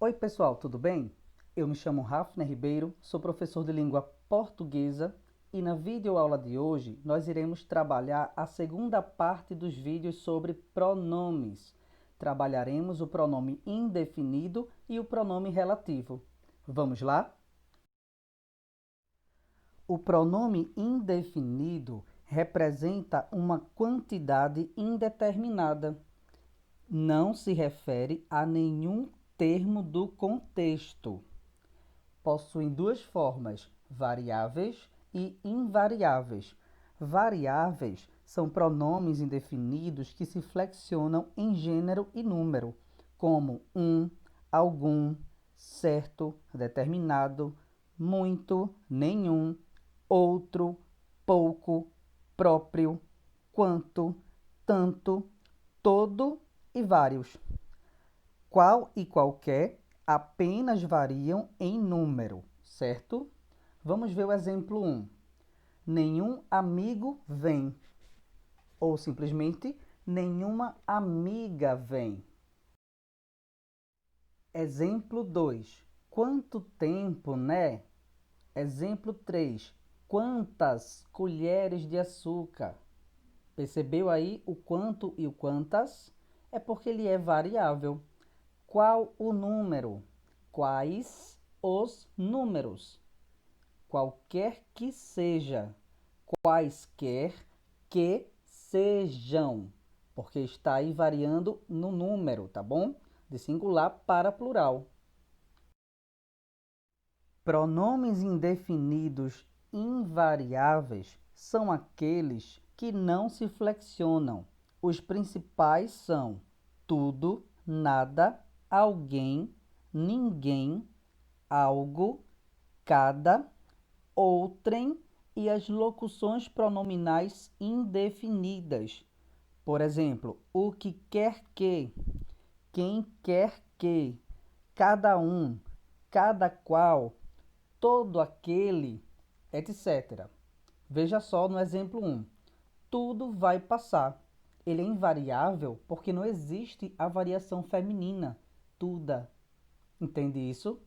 Oi pessoal, tudo bem? Eu me chamo Rafner Ribeiro, sou professor de língua portuguesa e na videoaula de hoje nós iremos trabalhar a segunda parte dos vídeos sobre pronomes. Trabalharemos o pronome indefinido e o pronome relativo. Vamos lá? O pronome indefinido representa uma quantidade indeterminada. Não se refere a nenhum termo do contexto. Possuem duas formas, variáveis e invariáveis. Variáveis são pronomes indefinidos que se flexionam em gênero e número, como algum, certo, determinado, muito, nenhum, outro, pouco, próprio, quanto, tanto, todo e vários. Qual e qualquer apenas variam em número, certo? Vamos ver o exemplo 1. Nenhum amigo vem. Ou simplesmente, nenhuma amiga vem. Exemplo 2. Quanto tempo, né? Exemplo 3. Quantas colheres de açúcar? Percebeu aí o quanto e o quantas? É porque ele é variável. Qual o número? Quais os números? Qualquer que seja, quaisquer que sejam, porque está aí variando no número, tá bom? De singular para plural. Pronomes indefinidos invariáveis são aqueles que não se flexionam. Os principais são tudo, nada, alguém, ninguém, algo, cada, outrem e as locuções pronominais indefinidas. Por exemplo, o que quer que, quem quer que, cada um, cada qual, todo aquele, etc. Veja só no exemplo 1. Tudo vai passar. Ele é invariável porque não existe a variação feminina, tuda. Entende isso?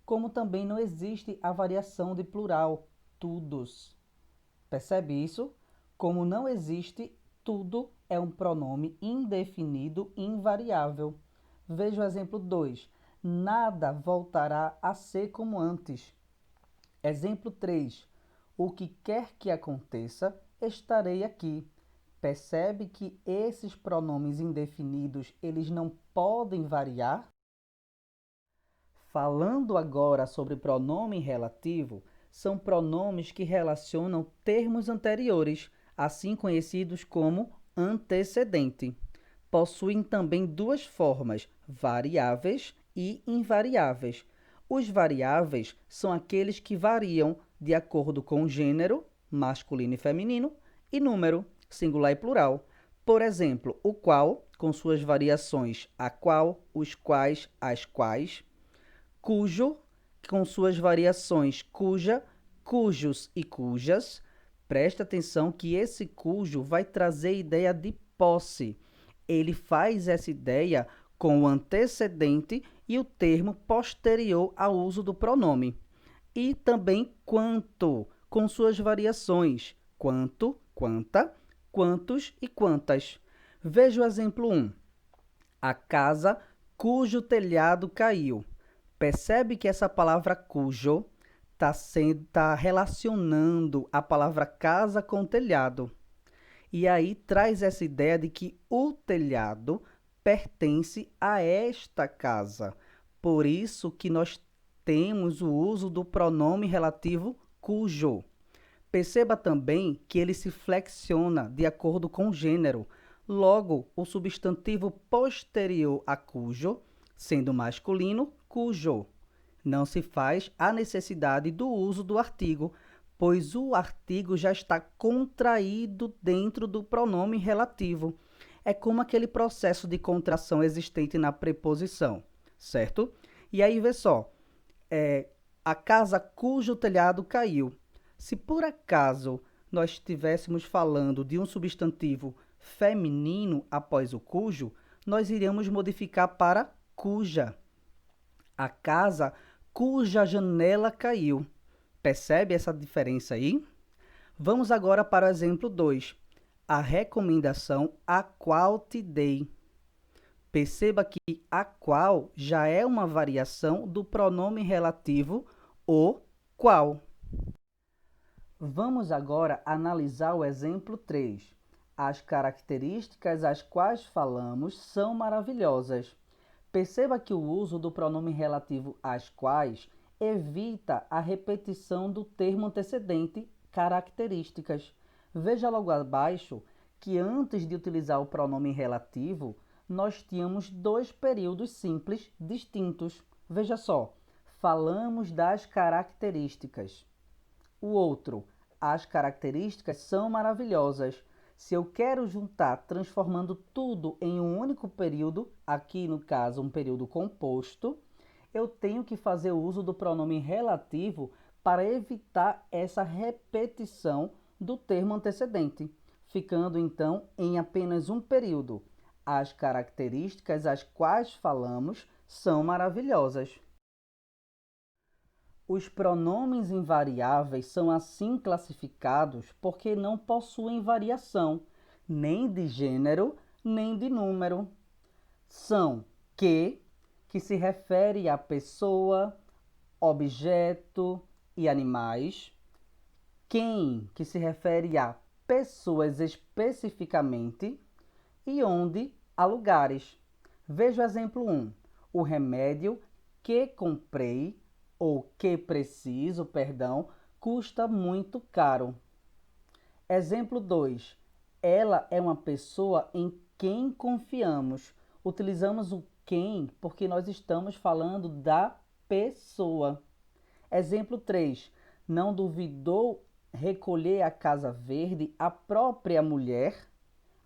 Como também não existe a variação de plural, tudos. Percebe isso? Como não existe, tudo é um pronome indefinido invariável. Veja o exemplo 2. Nada voltará a ser como antes. Exemplo 3. O que quer que aconteça, estarei aqui. Percebe que esses pronomes indefinidos, eles não podem variar? Falando agora sobre pronome relativo, são pronomes que relacionam termos anteriores, assim conhecidos como antecedente. Possuem também duas formas, variáveis e invariáveis. Os variáveis são aqueles que variam de acordo com o gênero, masculino e feminino, e número, singular e plural. Por exemplo, o qual, com suas variações a qual, os quais, as quais, cujo, com suas variações cuja, cujos e cujas. Presta atenção que esse cujo vai trazer ideia de posse. Ele faz essa ideia com o antecedente e o termo posterior ao uso do pronome. E também quanto, com suas variações quanto, quanta, quantos e quantas. Veja o exemplo 1. A casa cujo telhado caiu. Percebe que essa palavra cujo está relacionando a palavra casa com telhado. E aí traz essa ideia de que o telhado pertence a esta casa. Por isso que nós temos o uso do pronome relativo cujo. Perceba também que ele se flexiona de acordo com o gênero. Logo, o substantivo posterior a cujo, sendo masculino, cujo. Não se faz a necessidade do uso do artigo, pois o artigo já está contraído dentro do pronome relativo. É como aquele processo de contração existente na preposição, certo? E aí, vê só, a casa cujo telhado caiu. Se por acaso nós estivéssemos falando de um substantivo feminino após o cujo, nós iríamos modificar para cuja. A casa cuja janela caiu. Percebe essa diferença aí? Vamos agora para o exemplo 2. A recomendação a qual te dei. Perceba que a qual já é uma variação do pronome relativo o qual. Vamos agora analisar o exemplo 3. As características às quais falamos são maravilhosas. Perceba que o uso do pronome relativo às quais evita a repetição do termo antecedente características. Veja logo abaixo que antes de utilizar o pronome relativo, nós tínhamos dois períodos simples distintos. Veja só, falamos das características. O outro, as características são maravilhosas. Se eu quero juntar transformando tudo em um único período, aqui no caso um período composto, eu tenho que fazer uso do pronome relativo para evitar essa repetição do termo antecedente, ficando então em apenas um período. As características às quais falamos são maravilhosas. Os pronomes invariáveis são assim classificados porque não possuem variação, nem de gênero, nem de número. São que se refere a pessoa, objeto e animais. Quem, que se refere a pessoas especificamente. E onde, a lugares. Veja o exemplo 1. O remédio que comprei ou que preciso, perdão, custa muito caro. Exemplo 2. Ela é uma pessoa em quem confiamos. Utilizamos o quem porque nós estamos falando da pessoa. Exemplo 3. Não duvidou recolher a Casa Verde a própria mulher,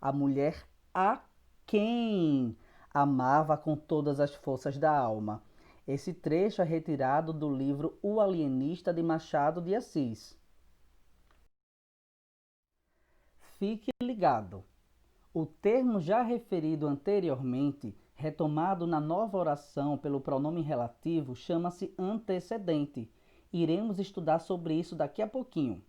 a mulher a quem amava com todas as forças da alma. Esse trecho é retirado do livro O Alienista de Machado de Assis. Fique ligado. O termo já referido anteriormente, retomado na nova oração pelo pronome relativo, chama-se antecedente. Iremos estudar sobre isso daqui a pouquinho.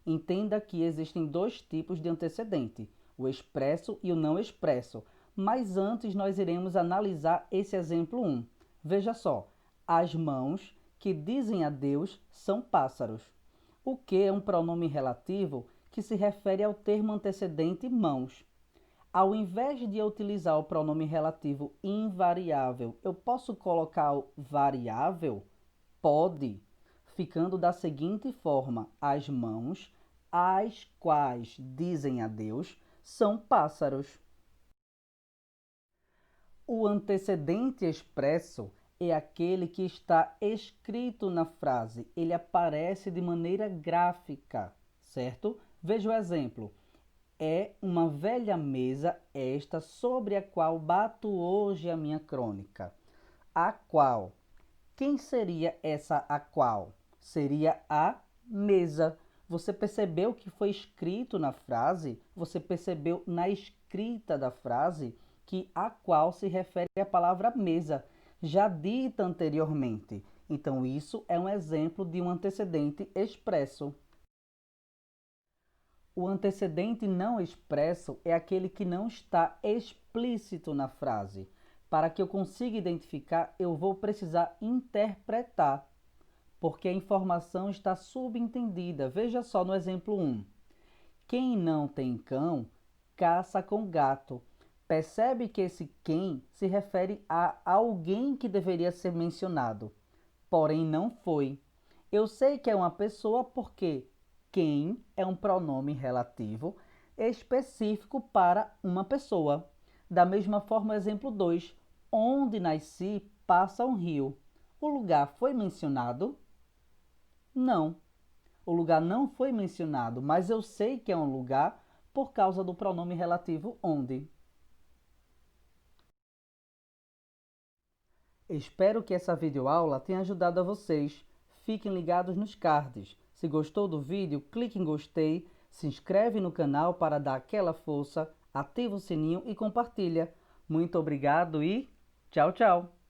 Entenda que existem dois tipos de antecedente, o expresso e o não expresso. Mas antes nós iremos analisar esse exemplo 1. Veja só, as mãos que dizem adeus são pássaros. O que é um pronome relativo que se refere ao termo antecedente mãos. Ao invés de eu utilizar o pronome relativo invariável, eu posso colocar o variável? Pode, ficando da seguinte forma: as mãos, às quais dizem adeus, são pássaros. O antecedente expresso é aquele que está escrito na frase, ele aparece de maneira gráfica, certo? Veja o exemplo. É uma velha mesa esta sobre a qual bato hoje a minha crônica. A qual? Quem seria essa a qual? Seria a mesa. Você percebeu que foi escrito na frase? Você percebeu na escrita da frase que a qual se refere à palavra mesa, já dita anteriormente. Então, isso é um exemplo de um antecedente expresso. O antecedente não expresso é aquele que não está explícito na frase. Para que eu consiga identificar, eu vou precisar interpretar, porque a informação está subentendida. Veja só no exemplo 1. Quem não tem cão, caça com gato. Percebe que esse quem se refere a alguém que deveria ser mencionado, porém não foi. Eu sei que é uma pessoa porque quem é um pronome relativo específico para uma pessoa. Da mesma forma, exemplo 2. Onde nasci passa um rio. O lugar foi mencionado? Não. O lugar não foi mencionado, mas eu sei que é um lugar por causa do pronome relativo onde. Espero que essa videoaula tenha ajudado a vocês. Fiquem ligados nos cards. Se gostou do vídeo, clique em gostei, se inscreve no canal para dar aquela força, ativa o sininho e compartilha. Muito obrigado e tchau, tchau!